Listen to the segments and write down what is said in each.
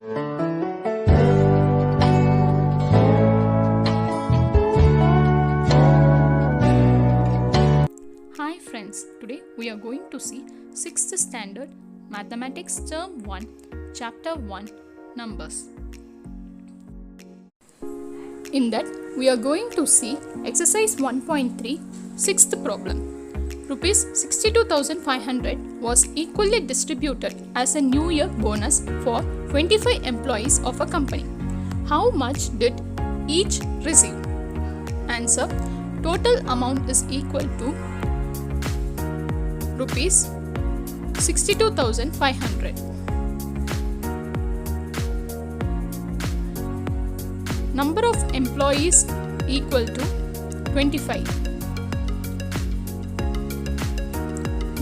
Hi friends, today we are going to see 6th standard mathematics term 1 chapter 1 numbers. In that we are going to see exercise 1.3 6th problem. Rupees 62,500 was equally distributed as a new year bonus for 25 employees of a company. How much did each receive? Answer: total amount is equal to rupees 62,500. Number of employees equal to 25.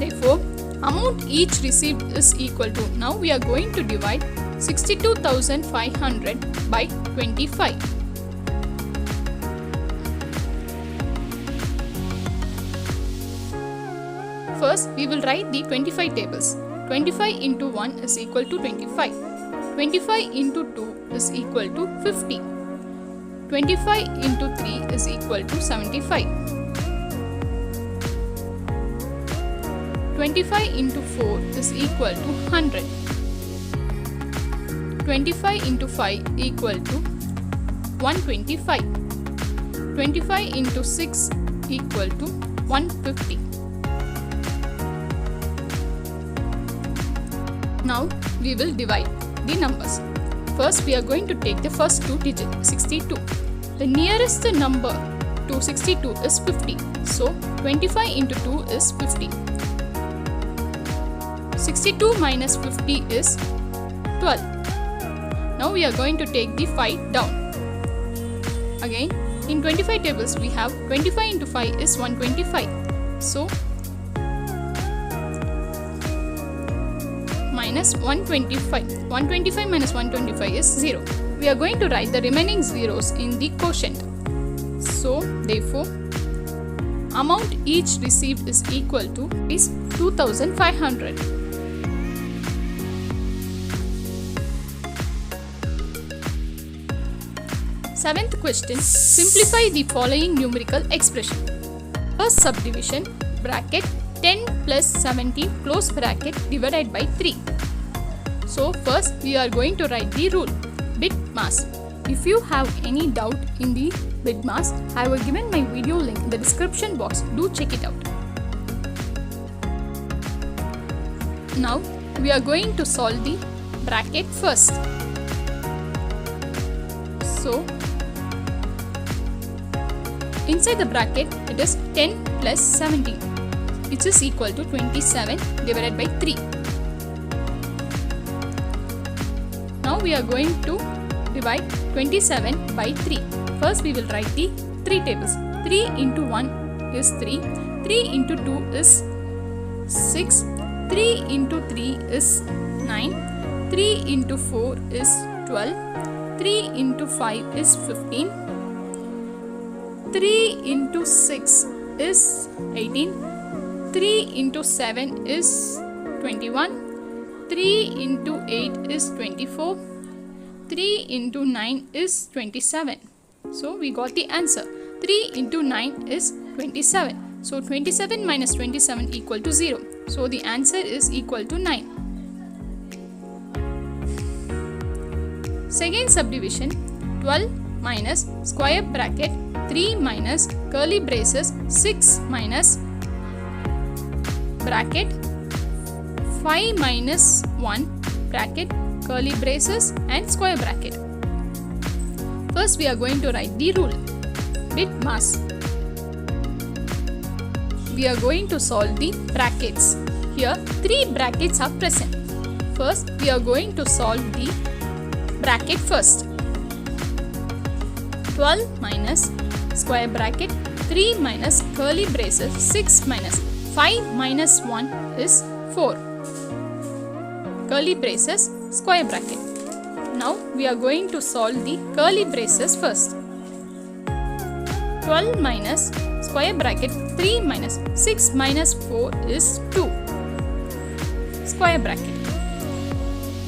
Therefore, amount each received is equal to, now we are going to divide 62,500 by 25. First, we will write the 25 tables. 25 into 1 is equal to 25. 25 into 2 is equal to 50. 25 into 3 is equal to 75. 25 into 4 is equal to 100. 25 into 5 equal to 125. 25 into 6 equal to 150. Now we will divide the numbers. First we are going to take the first two digits, 62. The nearest number to 62 is 50. So 25 into 2 is 50. 62 minus 50 is 12. Now we are going to take the 5 down. Again, in 25 tables we have 25 into 5 is 125. So minus 125. 125 minus 125 is 0. We are going to write the remaining zeros in the quotient. So therefore, amount each received is equal to is 2,500. Seventh question, simplify the following numerical expression. First subdivision, bracket 10 plus 70 close bracket divided by 3. So first we are going to write the rule, bit mass. If you have any doubt in the bit mass, I have given my video link in the description box. Do check it out. Now we are going to solve the bracket first. So inside the bracket it is 10 plus 70, which is equal to 27 divided by 3. Now we are going to divide 27 by 3. First we will write the 3 tables. 3 into 1 is 3. 3 into 2 is 6. 3 into 3 is 9. 3 into 4 is 12. 3 into 5 is 15. 3 into 6 is 18. 3 into 7 is 21. 3 into 8 is 24. 3 into 9 is 27. So we got the answer. 3 into 9 is 27. So 27 minus 27 equal to 0. So the answer is equal to 9. Second subdivision, 12 minus square bracket 3 minus curly braces 6 minus bracket 5 minus 1 bracket curly braces and square bracket. First we are going to write the rule, bit mass. We are going to solve the brackets. Here 3 brackets are present. First we are going to solve the bracket first. 12 minus square bracket 3 minus curly braces 6 minus 5 minus 1 is 4. Curly braces, square bracket. Now we are going to solve the curly braces first. 12 minus square bracket 3 minus 6 minus 4 is 2. Square bracket.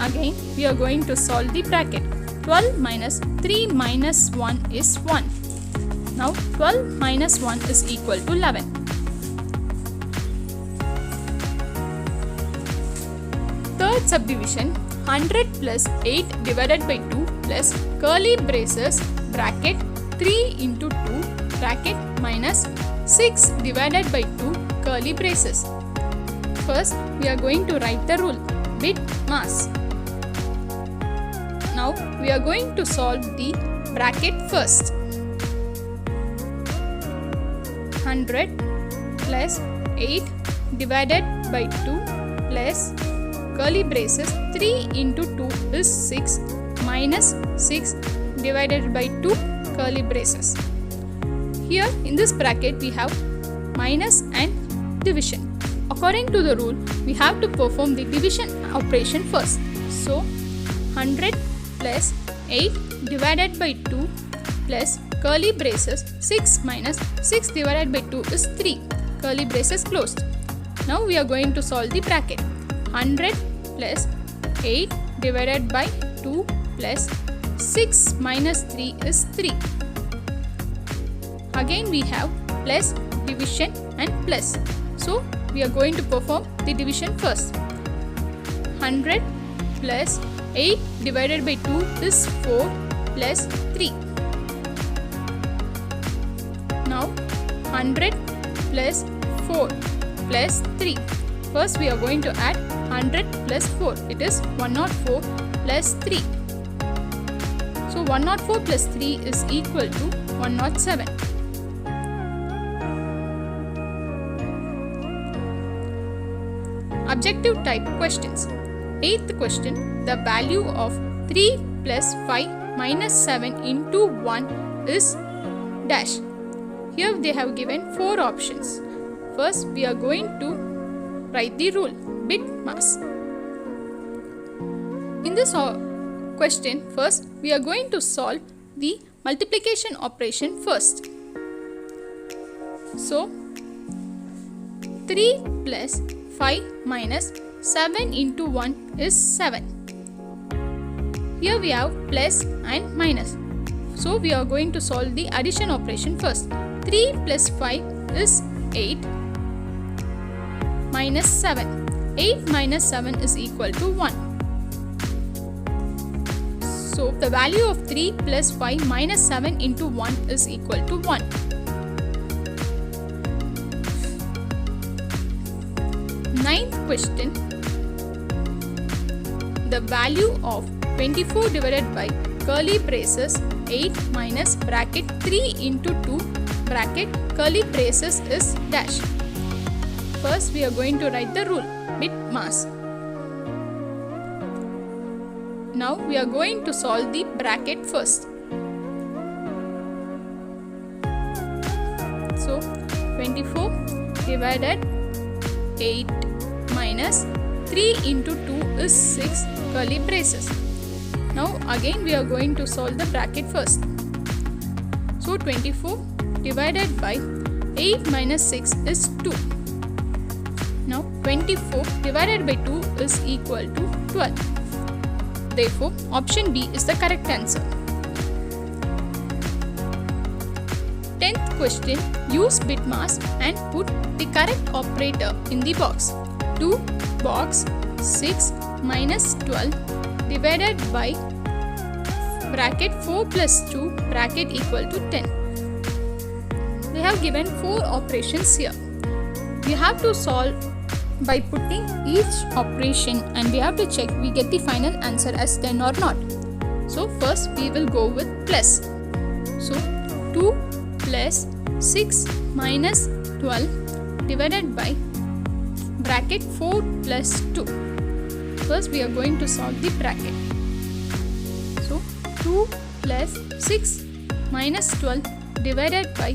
Again we are going to solve the bracket. 12 minus 3 minus 1 is 1. Now 12 minus 1 is equal to 11. Third subdivision, 100 plus 8 divided by 2 plus curly braces bracket 3 into 2 bracket minus 6 divided by 2 curly braces. First we are going to write the rule, bit mass. Now we are going to solve the bracket first. 100 plus 8 divided by 2 plus curly braces 3 into 2 is 6 minus 6 divided by 2 curly braces. Here in this bracket we have minus and division. According to the rule, we have to perform the division operation first. So 100 plus 8 divided by 2 plus curly braces 6 minus 6 divided by 2 is 3. Curly braces closed. Now we are going to solve the bracket. 100 plus 8 divided by 2 plus 6 minus 3 is 3. Again we have plus, division and plus. So we are going to perform the division first. 100 plus 8 divided by 2 is 4 plus 3. Now 100 plus 4 plus 3. First we are going to add 100 plus 4. It is 104 plus 3. So 104 plus 3 is equal to 107. Objective type questions. 8th question. The value of 3 plus 5 minus 7 into 1 is dash. Here they have given 4 options. First we are going to write the rule, bit mass. In this question, first we are going to solve the multiplication operation first. So 3 plus 5 minus 7 into 1 is 7. Here we have plus and minus. So we are going to solve the addition operation first. 3 plus 5 is 8 minus 7. 8 minus 7 is equal to 1. So the value of 3 plus 5 minus 7 into 1 is equal to 1. Ninth question. The value of 24 divided by curly braces 8 minus bracket 3 into 2 bracket curly braces is dash. First we are going to write the rule, bit mass. Now we are going to solve the bracket first. So 24 divided 8 minus 3 into 2 is 6 curly braces. Now again we are going to solve the bracket first. So 24 divided by 8 minus 6 is 2. Now 24 divided by 2 is equal to 12. Therefore option B is the correct answer. 10th question. Use bit mass and put the correct operator in the box. 2 box 6 minus 12 divided by bracket 4 plus 2 bracket equal to 10. They have given 4 operations here. We have to solve by putting each operation and we have to check we get the final answer as 10 or not. So first we will go with plus. So 2 plus 6 minus 12 divided by bracket 4 plus 2. First we are going to solve the bracket. So 2 plus 6 minus 12 divided by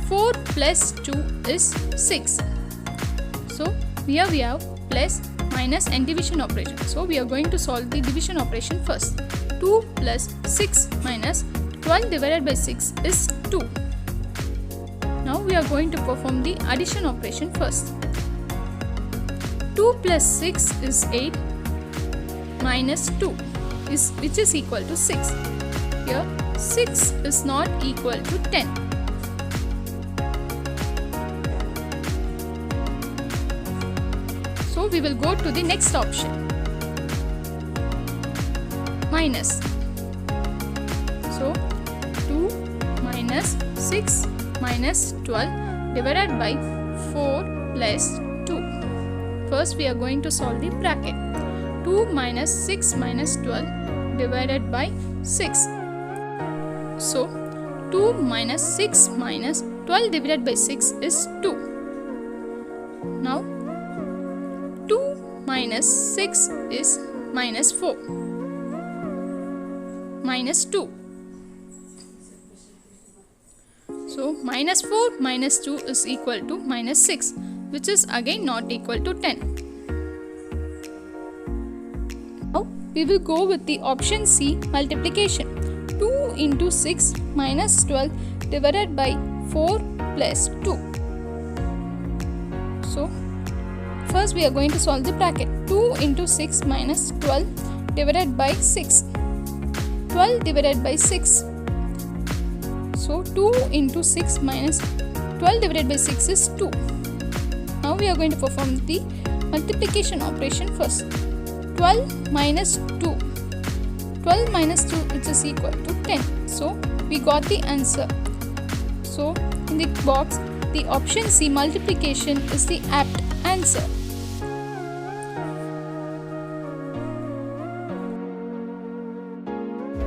4 plus 2 is 6. So here we have plus, minus and division operation. So we are going to solve the division operation first. 2 plus 6 minus 12 divided by 6 is 2. Now we are going to perform the addition operation first. 2 plus 6 is 8 minus 2 which is equal to 6. Here 6 is not equal to 10. So we will go to the next option. Minus. So 2 minus 6 minus 12 divided by 4 plus 2. First we are going to solve the bracket. 2 minus 6 minus 12 divided by 6. So 2 minus 6 minus 12 divided by 6 is 2. Now 2 minus 6 is minus 4. Minus 2. So minus 4 minus 2 is equal to minus 6, which is again not equal to 10. Now we will go with the option C, multiplication. 2 into 6 minus 12 divided by 4 plus 2. So first we are going to solve the bracket. 2 into 6 minus 12 divided by 6. 12 divided by 6. So 2 into 6 minus 12 divided by 6 is 2. Now we are going to perform the multiplication operation first. 12 minus 2. 12 minus 2 which is equal to 10. So we got the answer. So in the box the option C, multiplication, is the apt answer.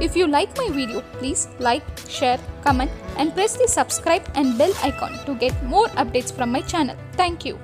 If you like my video, please like, share, comment and press the subscribe and bell icon to get more updates from my channel. Thank you.